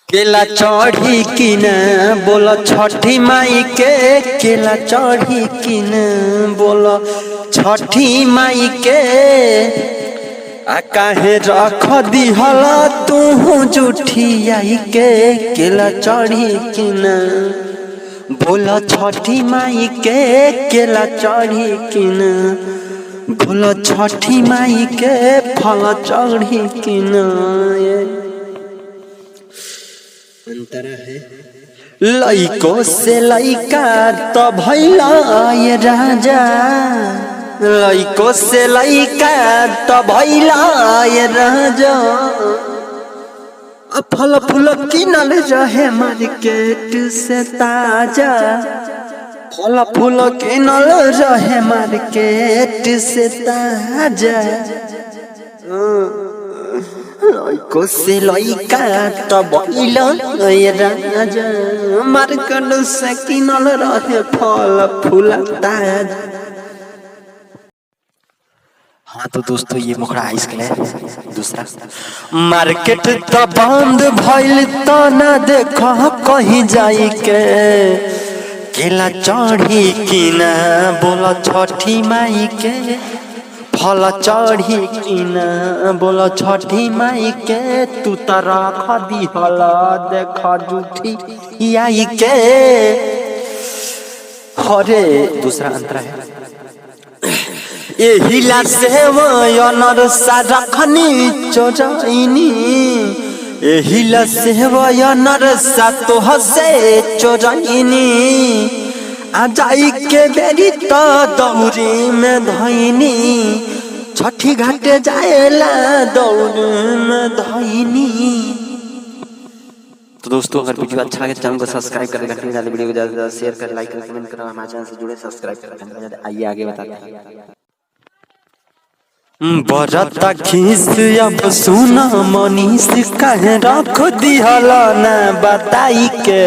केला चढ़ी कि न बोलो छठी माई के केला चढ़ी कि न बोलो छठी माई के आ काहे रख दिहल तू जुठियाई के केला चढ़ी कि न बोलो छठी माई के केला चढ़ी कि न बोलो छठी माई के फल चढ़ी कि न। अंतर है लइको से लइका तो भइला ये राजा, लइको से लइका तो भइला ये राजा। फल फूल किनल रहे मार्केट से ताजा, फल फूल किनल रहे मार्केट से ताजा। लइको से लइका तो भइला ये राजा, मार्केट से किनल रहे फल फूल ताजा। हाँ तो दोस्तों ये मुखड़ा आइसक्रीम है। दूसरा मार्केट तो बंद भइल तो ना देखो कहीं जाई के केला चढ़ी कि ना बोलो छठी माई के फल चढ़ी कि न बोलो छठी माई के तू तो रख दिहल देख जूठी आई के। हरे दूसरा अंतर है एहिला से वयनर सा रखनी चोराइनी, एहिला से वयनर सा तो हसे चोराइनी। आ जाई के बेरी तो दौरी में धइनी, छठी घाटे जाएला दौरी में धइनी। तो दोस्तों अगर वीडियो अच्छा लगे चैनल को सब्सक्राइब करें, घंटी बजा दें, वीडियो को ज़्यादा से ज़्यादा शेयर करें, लाइक करें, कमेंट करें, हमारे चैनल से जुड़े सब्सक्राइब करें। आइए आगे बताते हैं। बरता खीस अब सुना मनीष कहे रख दिहला ना बताई के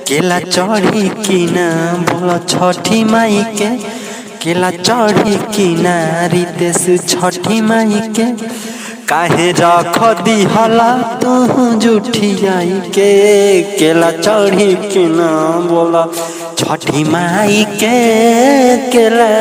केला चढ़ी कि न बोलो छठी माई के केला चढ़ी कि न रितेश छठी माई के काहे रख दिहला तू जुठियाई के केला चढ़ी कि न बोलो छठी माई के केला।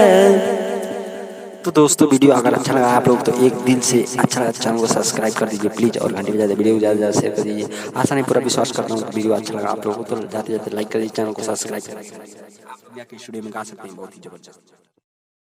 तो दोस्तों वीडियो अगर अच्छा लगा आप लोग तो एक दिल से अच्छा लगा चैनल को सब्सक्राइब कर दीजिए प्लीज़, और घंटी बजा दे, वीडियो को ज़्यादा शेयर कर दीजिए। आशा नहीं पूरा विश्वास करता हूँ वीडियो अच्छा लगा आप लोगों को, तो जाते जाते लाइक कर दीजिए, चैनल को सब्सक्राइब कर दीजिए। आप स्टूडियो में गा सकते हैं बहुत ही जबरदस्त।